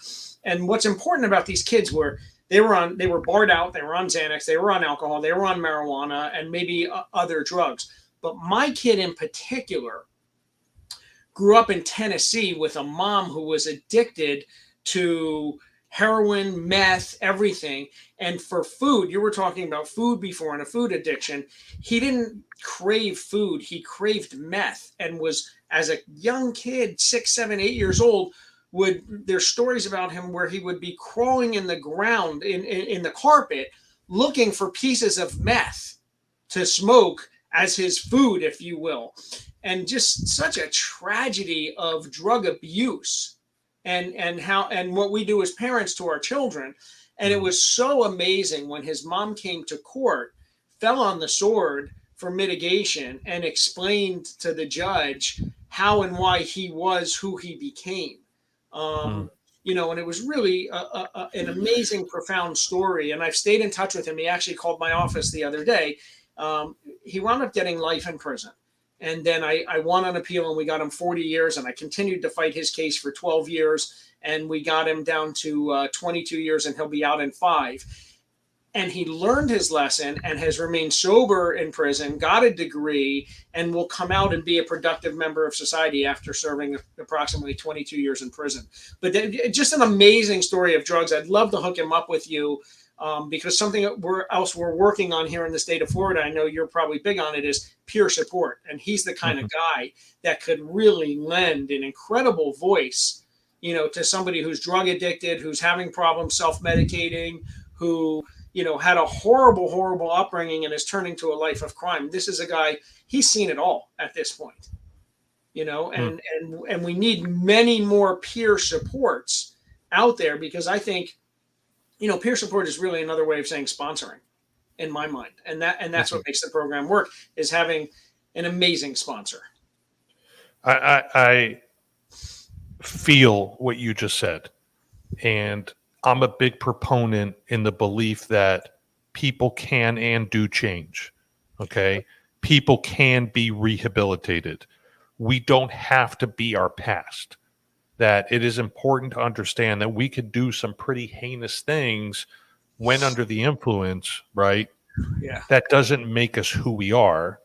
And what's important about these kids were they were barred out, they were on Xanax, they were on alcohol, they were on marijuana, and maybe other drugs. But my kid in particular grew up in Tennessee with a mom who was addicted to heroin, meth, everything. And for food, you were talking about food before and a food addiction. He didn't crave food, he craved meth, and was, as a young kid, 6, 7, 8 years old, there's stories about him where he would be crawling in the ground, in the carpet, looking for pieces of meth to smoke as his food, if you will. And just such a tragedy of drug abuse and what we do as parents to our children. And it was so amazing when his mom came to court, fell on the sword for mitigation, and explained to the judge how and why he was who he became. You know, and it was really an amazing, profound story. And I've stayed in touch with him. He actually called my office the other day. He wound up getting life in prison. And then I won on appeal, and we got him 40 years. And I continued to fight his case for 12 years. And we got him down to 22 years, and he'll be out in 5. And he learned his lesson and has remained sober in prison, got a degree, and will come out and be a productive member of society after serving approximately 22 years in prison. But just an amazing story of drugs. I'd love to hook him up with you, because something we're working on here in the state of Florida, I know you're probably big on it, is peer support. And he's the kind of guy that could really lend an incredible voice, you know, to somebody who's drug addicted, who's having problems self-medicating, who, you know, had a horrible, horrible upbringing and is turning to a life of crime. This is a guy, he's seen it all at this point, you know, and we need many more peer supports out there, because I think, you know, peer support is really another way of saying sponsoring in my mind. And that's what makes the program work, is having an amazing sponsor. I feel what you just said. And I'm a big proponent in the belief that people can and do change. Okay. People can be rehabilitated. We don't have to be our past. That it is important to understand that we could do some pretty heinous things when under the influence, right? Yeah. That doesn't make us who we are.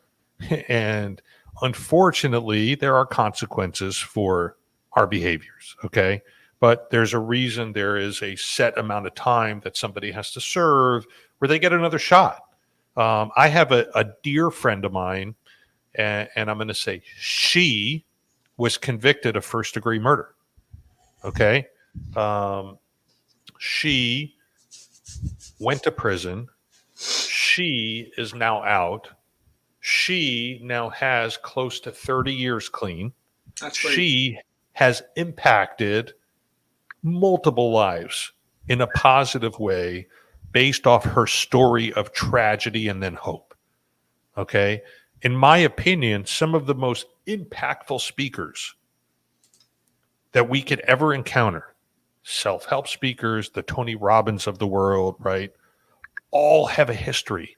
And unfortunately, there are consequences for our behaviors. Okay. But there's a reason there is a set amount of time that somebody has to serve where they get another shot. I have a dear friend of mine, and I'm going to say she was convicted of first-degree murder. Okay. She went to prison. She is now out. She now has close to 30 years clean. That's great. She has impacted multiple lives in a positive way based off her story of tragedy and then hope. Okay. In my opinion, some of the most impactful speakers that we could ever encounter, self-help speakers, the Tony Robbins of the world, right, all have a history.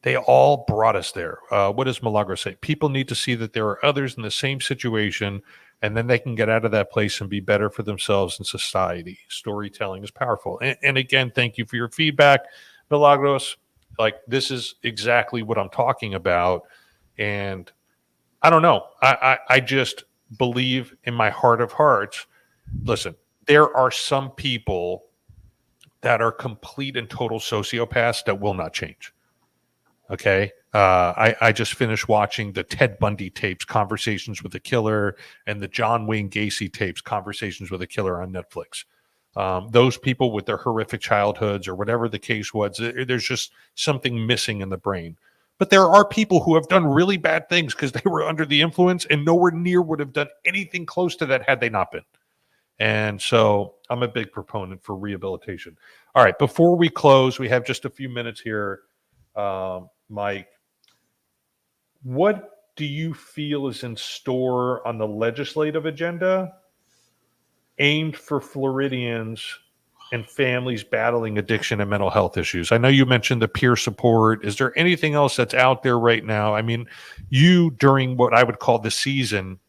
They all brought us there. What does Milagro say? People need to see that there are others in the same situation, and then they can get out of that place and be better for themselves and society. Storytelling is powerful. And again, thank you for your feedback, Milagros. Like, this is exactly what I'm talking about. And I don't know. I just believe in my heart of hearts. Listen, there are some people that are complete and total sociopaths that will not change. Okay. I just finished watching the Ted Bundy tapes, Conversations with a Killer, and the John Wayne Gacy tapes, Conversations with a Killer, on Netflix. Those people with their horrific childhoods or whatever the case was, there's just something missing in the brain. But there are people who have done really bad things because they were under the influence and nowhere near would have done anything close to that had they not been. And so I'm a big proponent for rehabilitation. All right. Before we close, we have just a few minutes here. Mike, what do you feel is in store on the legislative agenda aimed for Floridians and families battling addiction and mental health issues? I know you mentioned the peer support. Is there anything else that's out there right now? I mean, you, during what I would call the season,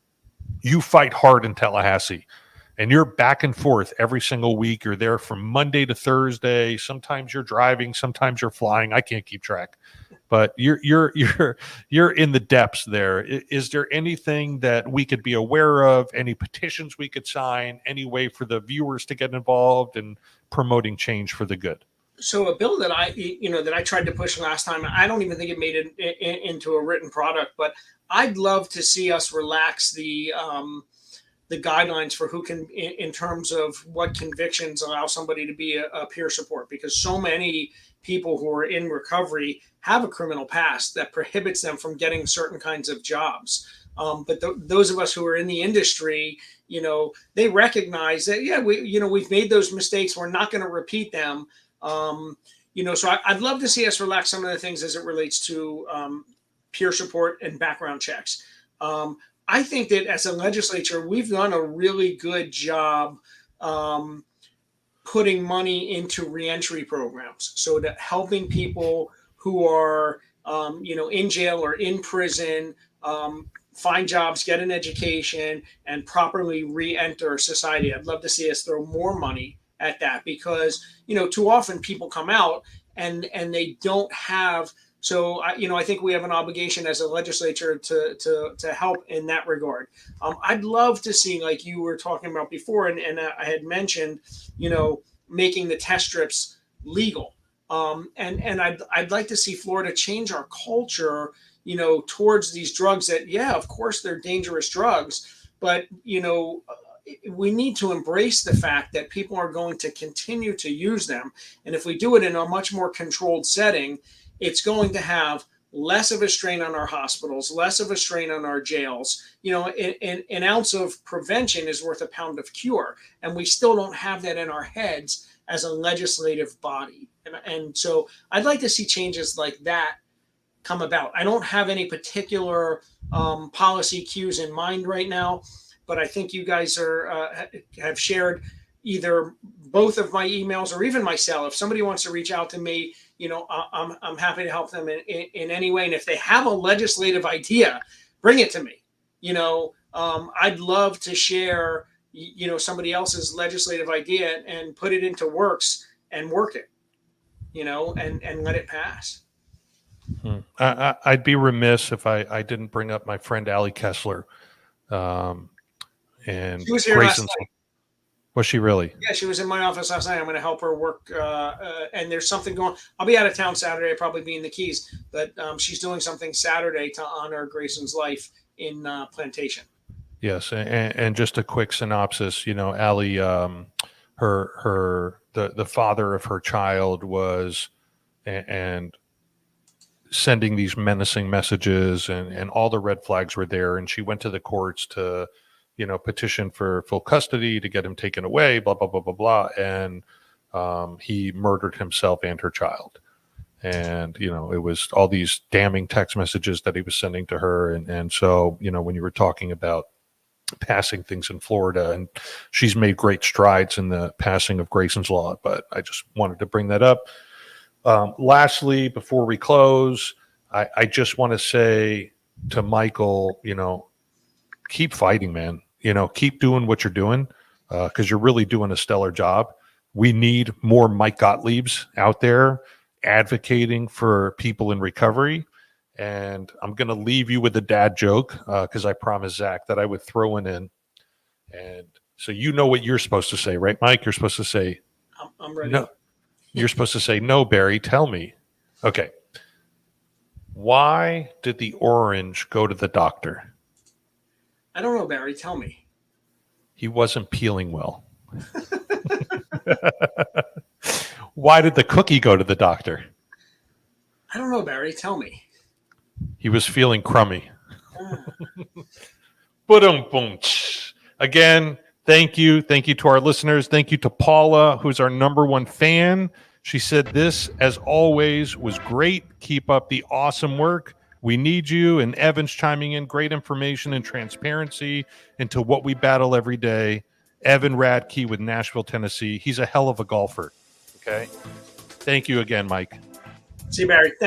you fight hard in Tallahassee. And you're back and forth every single week. You're there from Monday to Thursday. Sometimes you're driving, sometimes you're flying. I can't keep track. But you're in the depths there. Is there anything that we could be aware of? Any petitions we could sign? Any way for the viewers to get involved in promoting change for the good? So a bill that I tried to push last time, I don't even think it made it into a written product, but I'd love to see us relax the guidelines for who can, in terms of what convictions allow somebody to be a peer support, because so many people who are in recovery have a criminal past that prohibits them from getting certain kinds of jobs. But those of us who are in the industry, they recognize that, yeah, we've made those mistakes. We're not going to repeat them. So I'd love to see us relax some of the things as it relates to peer support and background checks. I think that as a legislature, we've done a really good job putting money into reentry programs, so that helping people who are, in jail or in prison, find jobs, get an education, and properly re-enter society. I'd love to see us throw more money at that, because, too often people come out and they don't have. So, I think we have an obligation as a legislature to help in that regard. I'd love to see, like you were talking about before, and I had mentioned, making the test strips legal. And I'd like to see Florida change our culture, towards these drugs that, yeah, of course, they're dangerous drugs, but, we need to embrace the fact that people are going to continue to use them. And if we do it in a much more controlled setting, it's going to have less of a strain on our hospitals, less of a strain on our jails. An ounce of prevention is worth a pound of cure. And we still don't have that in our heads as a legislative body. And so I'd like to see changes like that come about. I don't have any particular policy cues in mind right now, but I think you guys have shared either both of my emails or even my cell. If somebody wants to reach out to me, I'm happy to help them in any way. And if they have a legislative idea, bring it to me. I'd love to share, somebody else's legislative idea and put it into works and work it, and let it pass. I'd be remiss if I didn't bring up my friend Allie Kessler. And she was here last night. Was she really? Yeah, she was in my office last night. I'm going to help her work. And there's something going. I'll be out of town Saturday. I'll probably be in the Keys, but she's doing something Saturday to honor Grayson's life in Plantation. Yes, and just a quick synopsis. Allie, the father of her child was and sending these menacing messages, and all the red flags were there. And she went to the courts to petition for full custody to get him taken away, blah, blah, blah, blah, blah. And he murdered himself and her child. And, it was all these damning text messages that he was sending to her. And so, when you were talking about passing things in Florida, and she's made great strides in the passing of Grayson's Law, but I just wanted to bring that up. Lastly, before we close, I just want to say to Michael, keep fighting, man. Keep doing what you're doing, because you're really doing a stellar job. We need more Mike Gottliebs out there advocating for people in recovery. And I'm going to leave you with a dad joke, because I promised Zach that I would throw it in. And so what you're supposed to say, right, Mike? You're supposed to say, I'm ready. no. You're supposed to say, no, Barry, tell me. Okay. Why did the orange go to the doctor? I don't know, Barry. Tell me. He wasn't peeling well. Why did the cookie go to the doctor? I don't know, Barry. Tell me. He was feeling crummy. Boom. Again, thank you. Thank you to our listeners. Thank you to Paula, who's our number one fan. She said this, as always, was great. Keep up the awesome work. We need you. And Evan's chiming in great information and transparency into what we battle every day. Evan Radke with Nashville, Tennessee. He's a hell of a golfer. Okay. Thank you again, Mike. See you, Barry.